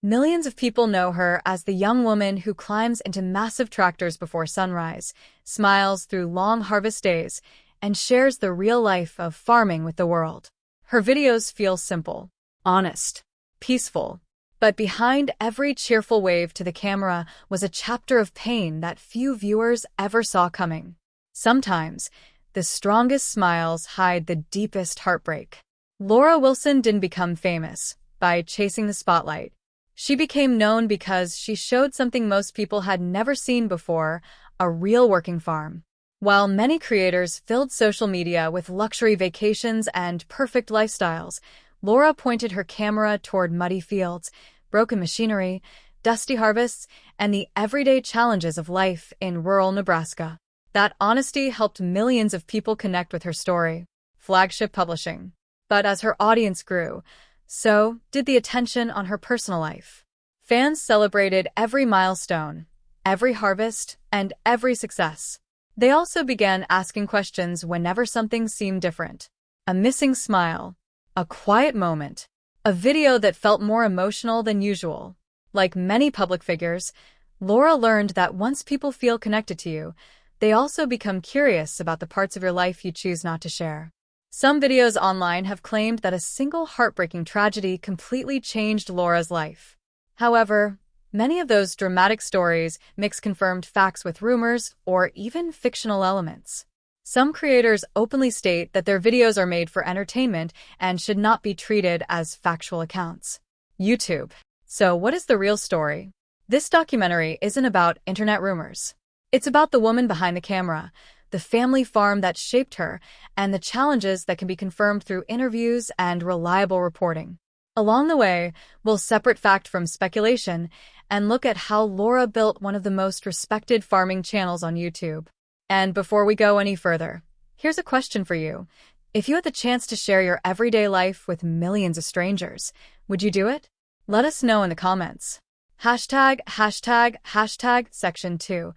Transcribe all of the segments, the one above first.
Millions of people know her as the young woman who climbs into massive tractors before sunrise, smiles through long harvest days, and shares the real life of farming with the world. Her videos feel simple, honest, peaceful. But behind every cheerful wave to the camera was a chapter of pain that few viewers ever saw coming. Sometimes, the strongest smiles hide the deepest heartbreak. Laura Wilson didn't become famous by chasing the spotlight. She became known because she showed something most people had never seen before, a real working farm. While many creators filled social media with luxury vacations and perfect lifestyles, Laura pointed her camera toward muddy fields, broken machinery, dusty harvests, and the everyday challenges of life in rural Nebraska. That honesty helped millions of people connect with her story. Flagship Publishing. But as her audience grew, so did the attention on her personal life. Fans celebrated every milestone, every harvest, and every success. They also began asking questions whenever something seemed different. A missing smile, a quiet moment, a video that felt more emotional than usual. Like many public figures, Laura learned that once people feel connected to you, they also become curious about the parts of your life you choose not to share. Some videos online have claimed that a single heartbreaking tragedy completely changed Laura's life. However, many of those dramatic stories mix confirmed facts with rumors or even fictional elements. Some creators openly state that their videos are made for entertainment and should not be treated as factual accounts. YouTube. So what is the real story? This documentary isn't about internet rumors. It's about the woman behind the camera, the family farm that shaped her, and the challenges that can be confirmed through interviews and reliable reporting. Along the way, we'll separate fact from speculation and look at how Laura built one of the most respected farming channels on YouTube. And before we go any further, here's a question for you. If you had the chance to share your everyday life with millions of strangers, would you do it? Let us know in the comments. Section 2.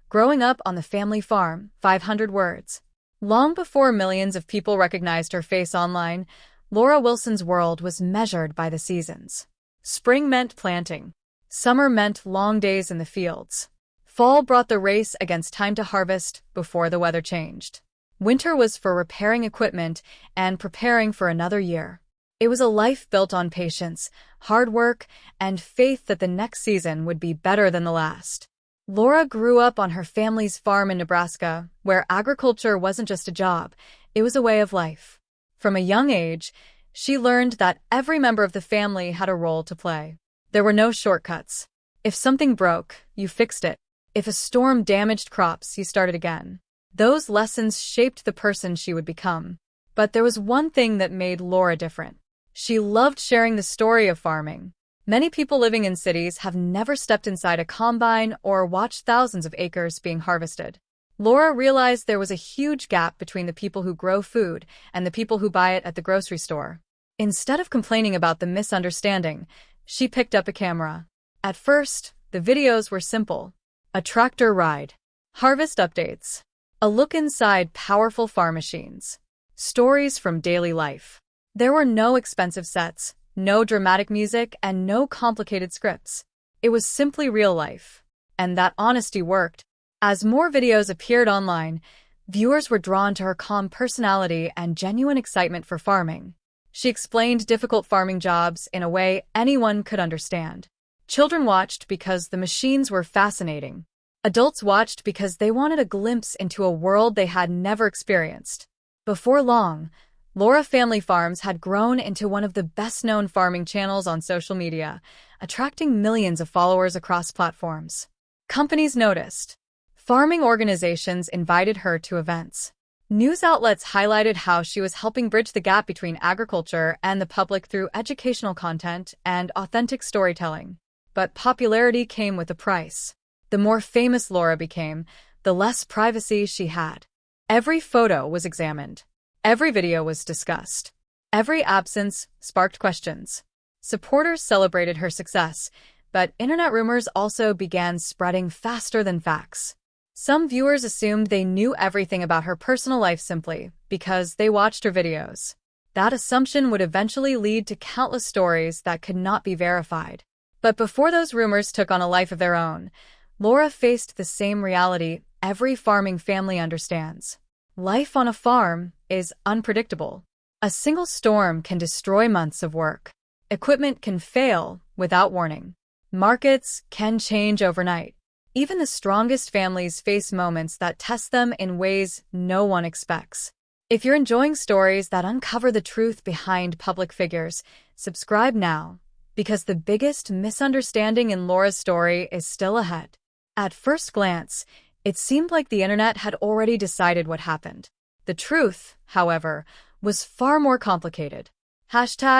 Growing up on the family farm, 500 words. Long before millions of people recognized her face online, Laura Wilson's world was measured by the seasons. Spring meant planting. Summer meant long days in the fields. Fall brought the race against time to harvest before the weather changed. Winter was for repairing equipment and preparing for another year. It was a life built on patience, hard work, and faith that the next season would be better than the last. Laura grew up on her family's farm in Nebraska, where agriculture wasn't just a job, it was a way of life. From a young age, she learned that every member of the family had a role to play. There were no shortcuts. If something broke, you fixed it. If a storm damaged crops, you started again. Those lessons shaped the person she would become. But there was one thing that made Laura different. She loved sharing the story of farming. Many people living in cities have never stepped inside a combine or watched thousands of acres being harvested. Laura realized there was a huge gap between the people who grow food and the people who buy it at the grocery store. Instead of complaining about the misunderstanding, she picked up a camera. At first, the videos were simple. A tractor ride, harvest updates, a look inside powerful farm machines, stories from daily life. There were no expensive sets, no dramatic music, and no complicated scripts. It was simply real life. And that honesty worked. As more videos appeared online, viewers were drawn to her calm personality and genuine excitement for farming. She explained difficult farming jobs in a way anyone could understand. Children watched because the machines were fascinating. Adults watched because they wanted a glimpse into a world they had never experienced. Before long, Laura Family Farms had grown into one of the best-known farming channels on social media, attracting millions of followers across platforms. Companies noticed. Farming organizations invited her to events. News outlets highlighted how she was helping bridge the gap between agriculture and the public through educational content and authentic storytelling. But popularity came with a price. The more famous Laura became, the less privacy she had. Every photo was examined. Every video was discussed. Every absence sparked questions. Supporters celebrated her success, but internet rumors also began spreading faster than facts. Some viewers assumed they knew everything about her personal life simply because they watched her videos. That assumption would eventually lead to countless stories that could not be verified. But before those rumors took on a life of their own, Laura faced the same reality every farming family understands. Life on a farm is unpredictable. A single storm can destroy months of work. Equipment can fail without warning. Markets can change overnight. Even the strongest families face moments that test them in ways no one expects. If you're enjoying stories that uncover the truth behind public figures, subscribe now, because the biggest misunderstanding in Laura's story is still ahead. At first glance, it seemed like the internet had already decided what happened. The truth, however, was far more complicated. Section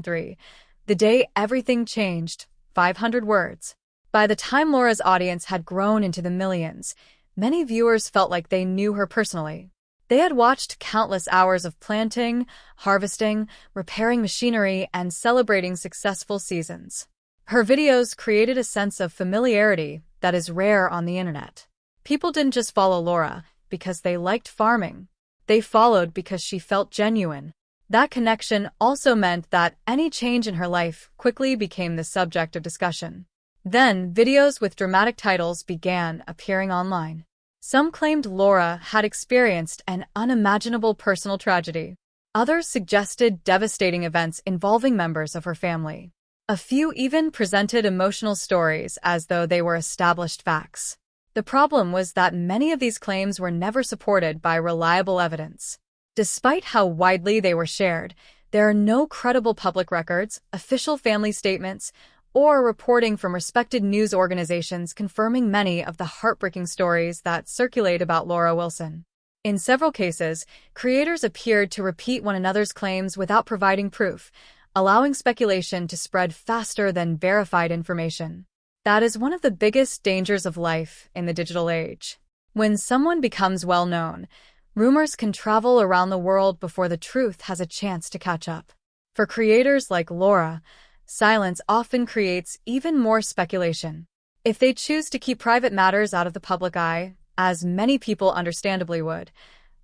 3. The day everything changed. 500 words. By the time Laura's audience had grown into the millions, many viewers felt like they knew her personally. They had watched countless hours of planting, harvesting, repairing machinery, and celebrating successful seasons. Her videos created a sense of familiarity that is rare on the internet. People didn't just follow Laura because they liked farming. They followed because she felt genuine. That connection also meant that any change in her life quickly became the subject of discussion. Then, videos with dramatic titles began appearing online. Some claimed Laura had experienced an unimaginable personal tragedy. Others suggested devastating events involving members of her family. A few even presented emotional stories as though they were established facts. The problem was that many of these claims were never supported by reliable evidence. Despite how widely they were shared, there are no credible public records, official family statements, or reporting from respected news organizations confirming many of the heartbreaking stories that circulate about Laura Wilson. In several cases, creators appeared to repeat one another's claims without providing proof, allowing speculation to spread faster than verified information. That is one of the biggest dangers of life in the digital age. When someone becomes well-known, rumors can travel around the world before the truth has a chance to catch up. For creators like Laura, silence often creates even more speculation. If they choose to keep private matters out of the public eye, as many people understandably would,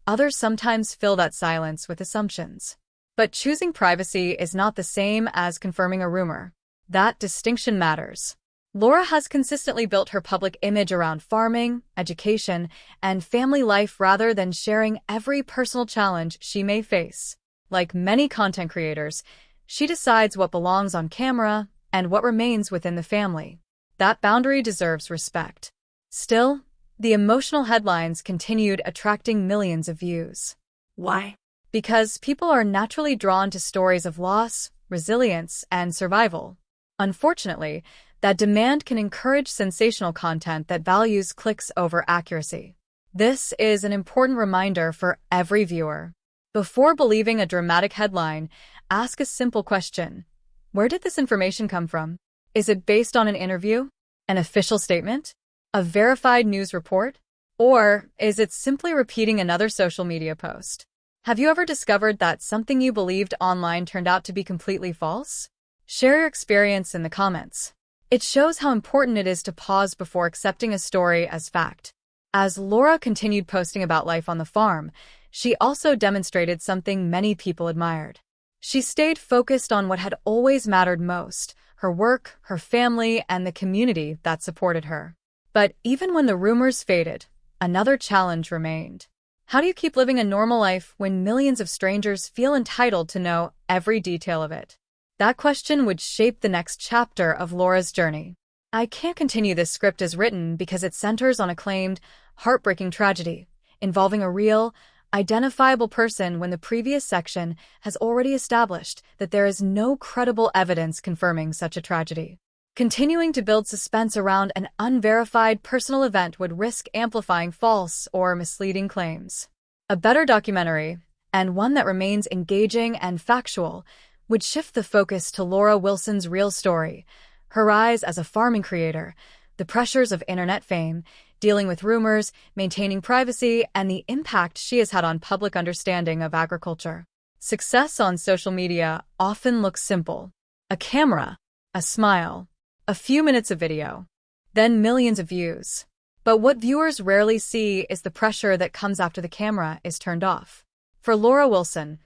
others sometimes fill that silence with assumptions. But choosing privacy is not the same as confirming a rumor. That distinction matters. Laura has consistently built her public image around farming, education, and family life rather than sharing every personal challenge she may face. Like many content creators, she decides what belongs on camera and what remains within the family. That boundary deserves respect. Still, the emotional headlines continued attracting millions of views. Why? Because people are naturally drawn to stories of loss, resilience, and survival. Unfortunately, that demand can encourage sensational content that values clicks over accuracy. This is an important reminder for every viewer. Before believing a dramatic headline, ask a simple question. Where did this information come from? Is it based on an interview? An official statement? A verified news report? Or is it simply repeating another social media post? Have you ever discovered that something you believed online turned out to be completely false? Share your experience in the comments. It shows how important it is to pause before accepting a story as fact. As Laura continued posting about life on the farm, she also demonstrated something many people admired. She stayed focused on what had always mattered most: her work, her family, and the community that supported her. But even when the rumors faded, another challenge remained. How do you keep living a normal life when millions of strangers feel entitled to know every detail of it? That question would shape the next chapter of Laura's journey. I can't continue this script as written because it centers on a claimed, heartbreaking tragedy involving a real, identifiable person when the previous section has already established that there is no credible evidence confirming such a tragedy. Continuing to build suspense around an unverified personal event would risk amplifying false or misleading claims. A better documentary, and one that remains engaging and factual, would shift the focus to Laura Wilson's real story, her rise as a farming creator, the pressures of internet fame, dealing with rumors, maintaining privacy, and the impact she has had on public understanding of agriculture. Success on social media often looks simple: a camera, a smile, a few minutes of video, then millions of views. But what viewers rarely see is the pressure that comes after the camera is turned off. For Laura Wilson,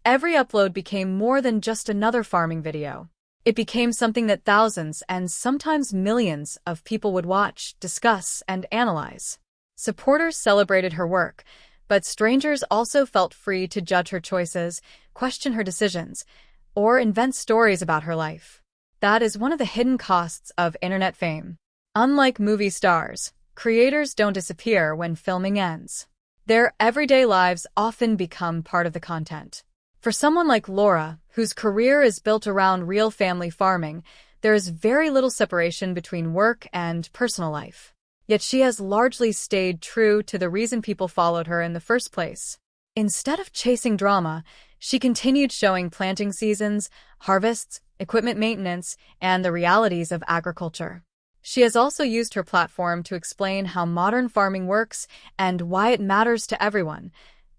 every upload became more than just another farming video. It became something that thousands and sometimes millions of people would watch, discuss, and analyze. Supporters celebrated her work, but strangers also felt free to judge her choices, question her decisions, or invent stories about her life. That is one of the hidden costs of internet fame. Unlike movie stars, creators don't disappear when filming ends. Their everyday lives often become part of the content. For someone like Laura, whose career is built around real family farming, there is very little separation between work and personal life. Yet she has largely stayed true to the reason people followed her in the first place. Instead of chasing drama, she continued showing planting seasons, harvests, equipment maintenance, and the realities of agriculture. She has also used her platform to explain how modern farming works and why it matters to everyone,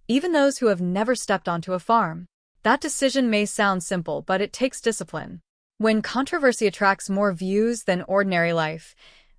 even those who have never stepped onto a farm. That decision may sound simple, but it takes discipline. When controversy attracts more views than ordinary life,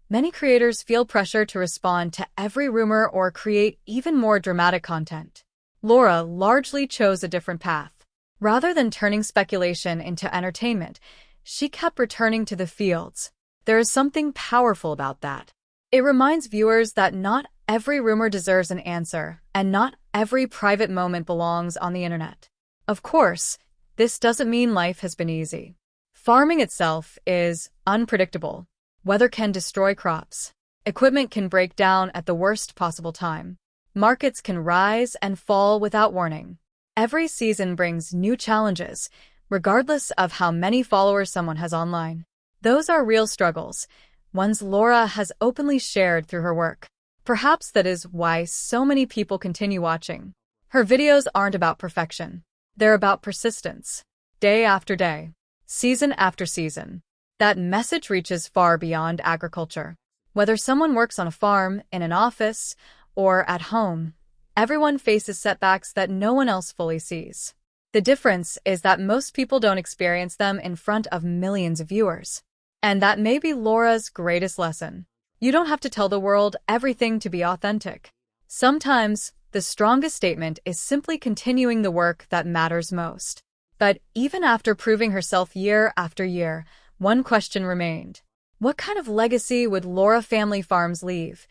many creators feel pressure to respond to every rumor or create even more dramatic content. Laura largely chose a different path. Rather than turning speculation into entertainment, she kept returning to the fields. There is something powerful about that. It reminds viewers that not every rumor deserves an answer, and not every private moment belongs on the internet. Of course, this doesn't mean life has been easy. Farming itself is unpredictable. Weather can destroy crops. Equipment can break down at the worst possible time. Markets can rise and fall without warning. Every season brings new challenges, regardless of how many followers someone has online. Those are real struggles, ones Laura has openly shared through her work. Perhaps that is why so many people continue watching. Her videos aren't about perfection. They're about persistence. Day after day, season after season. That message reaches far beyond agriculture. Whether someone works on a farm, in an office, or at home, everyone faces setbacks that no one else fully sees. The difference is that most people don't experience them in front of millions of viewers. And that may be Laura's greatest lesson. You don't have to tell the world everything to be authentic. Sometimes, the strongest statement is simply continuing the work that matters most. But even after proving herself year after year, one question remained. What kind of legacy would Laura Family Farms leave?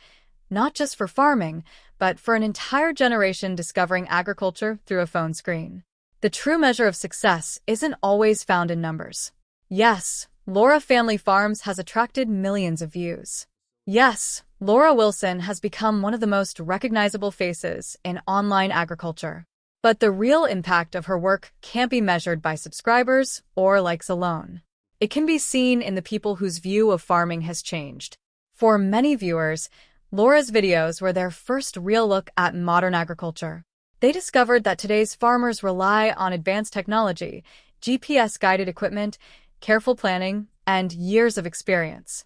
Not just for farming, but for an entire generation discovering agriculture through a phone screen. The true measure of success isn't always found in numbers. Yes, Laura Family Farms has attracted millions of views. Yes, Laura Wilson has become one of the most recognizable faces in online agriculture. But the real impact of her work can't be measured by subscribers or likes alone. It can be seen in the people whose view of farming has changed. For many viewers, Laura's videos were their first real look at modern agriculture. They discovered that today's farmers rely on advanced technology, GPS-guided equipment, careful planning, and years of experience.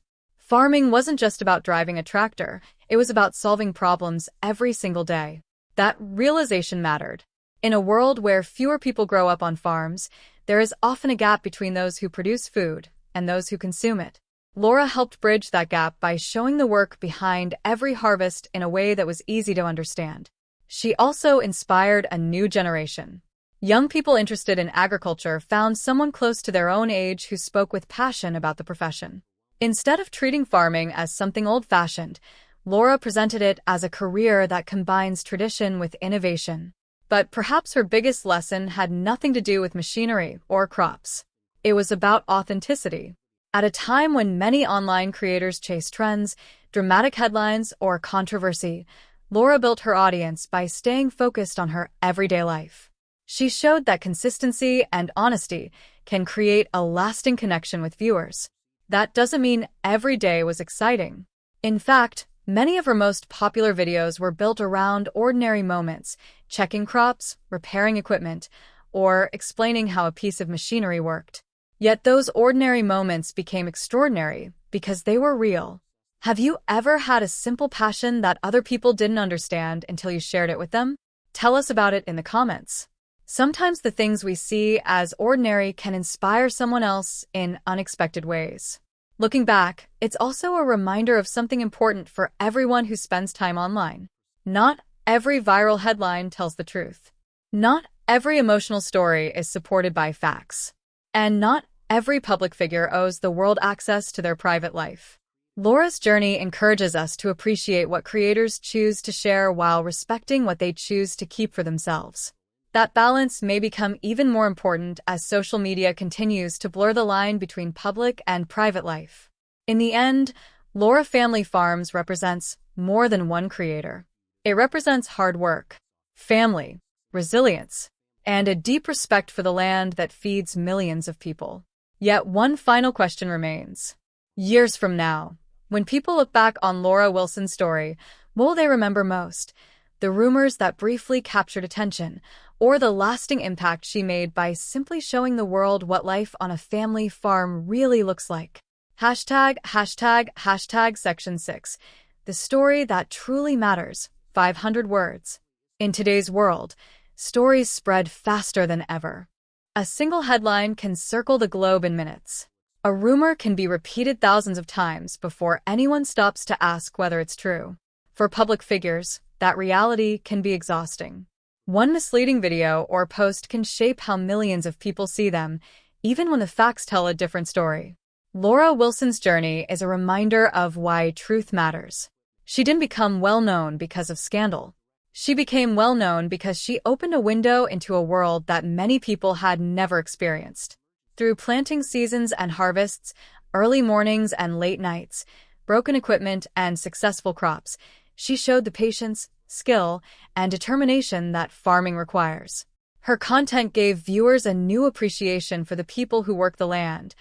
Farming wasn't just about driving a tractor, it was about solving problems every single day. That realization mattered. In a world where fewer people grow up on farms, there is often a gap between those who produce food and those who consume it. Laura helped bridge that gap by showing the work behind every harvest in a way that was easy to understand. She also inspired a new generation. Young people interested in agriculture found someone close to their own age who spoke with passion about the profession. Instead of treating farming as something old-fashioned, Laura presented it as a career that combines tradition with innovation. But perhaps her biggest lesson had nothing to do with machinery or crops. It was about authenticity. At a time when many online creators chase trends, dramatic headlines, or controversy, Laura built her audience by staying focused on her everyday life. She showed that consistency and honesty can create a lasting connection with viewers. That doesn't mean every day was exciting. In fact, many of her most popular videos were built around ordinary moments, checking crops, repairing equipment, or explaining how a piece of machinery worked. Yet those ordinary moments became extraordinary because they were real. Have you ever had a simple passion that other people didn't understand until you shared it with them? Tell us about it in the comments. Sometimes the things we see as ordinary can inspire someone else in unexpected ways. Looking back, it's also a reminder of something important for everyone who spends time online. Not every viral headline tells the truth. Not every emotional story is supported by facts. And not every public figure owes the world access to their private life. Laura's journey encourages us to appreciate what creators choose to share while respecting what they choose to keep for themselves. That balance may become even more important as social media continues to blur the line between public and private life. In the end, Laura Family Farms represents more than one creator. It represents hard work, family, resilience, and a deep respect for the land that feeds millions of people. Yet one final question remains. Years from now, when people look back on Laura Wilson's story, what will they remember most? The rumors that briefly captured attention, or the lasting impact she made by simply showing the world what life on a family farm really looks like? ##### Section 6. The story that truly matters. 500 words. In today's world, stories spread faster than ever. A single headline can circle the globe in minutes. A rumor can be repeated thousands of times before anyone stops to ask whether it's true. For public figures, that reality can be exhausting. One misleading video or post can shape how millions of people see them, even when the facts tell a different story. Laura Wilson's journey is a reminder of why truth matters. She didn't become well-known because of scandal. She became well-known because she opened a window into a world that many people had never experienced. Through planting seasons and harvests, early mornings and late nights, broken equipment and successful crops, she showed the patience, skill, and determination that farming requires. Her content gave viewers a new appreciation for the people who work the land,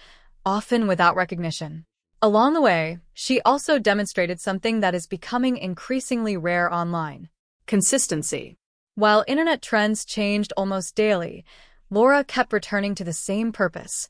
often without recognition. Along the way, she also demonstrated something that is becoming increasingly rare online: consistency. While internet trends changed almost daily, Laura kept returning to the same purpose: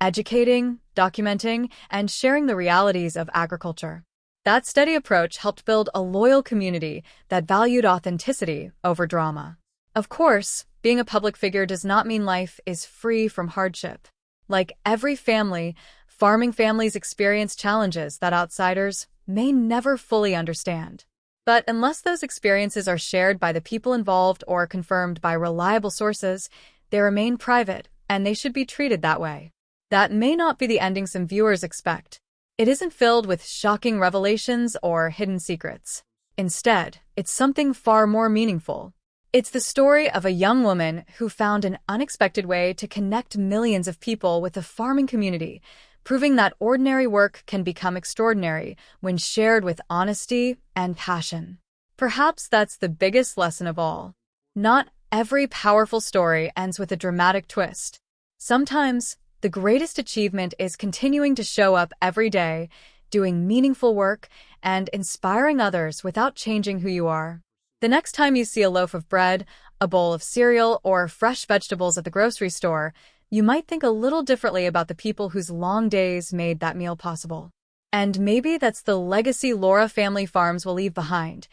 educating, documenting, and sharing the realities of agriculture. That steady approach helped build a loyal community that valued authenticity over drama. Of course, being a public figure does not mean life is free from hardship. Like every family, farming families experience challenges that outsiders may never fully understand. But unless those experiences are shared by the people involved or confirmed by reliable sources, they remain private, and they should be treated that way. That may not be the ending some viewers expect. It isn't filled with shocking revelations or hidden secrets. Instead, it's something far more meaningful. It's the story of a young woman who found an unexpected way to connect millions of people with the farming community, proving that ordinary work can become extraordinary when shared with honesty and passion. Perhaps that's the biggest lesson of all. Not every powerful story ends with a dramatic twist. Sometimes, the greatest achievement is continuing to show up every day, doing meaningful work, and inspiring others without changing who you are. The next time you see a loaf of bread, a bowl of cereal, or fresh vegetables at the grocery store, you might think a little differently about the people whose long days made that meal possible. And maybe that's the legacy Laura Family Farms will leave behind.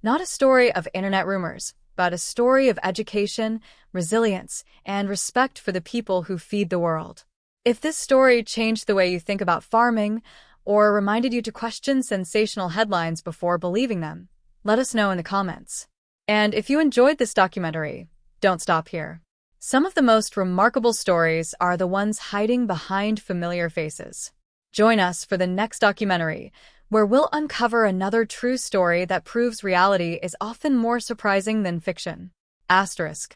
Not a story of internet rumors, but a story of education, resilience, and respect for the people who feed the world. If this story changed the way you think about farming, or reminded you to question sensational headlines before believing them, let us know in the comments. And if you enjoyed this documentary, don't stop here. Some of the most remarkable stories are the ones hiding behind familiar faces. Join us for the next documentary, where we'll uncover another true story that proves reality is often more surprising than fiction. Asterisk.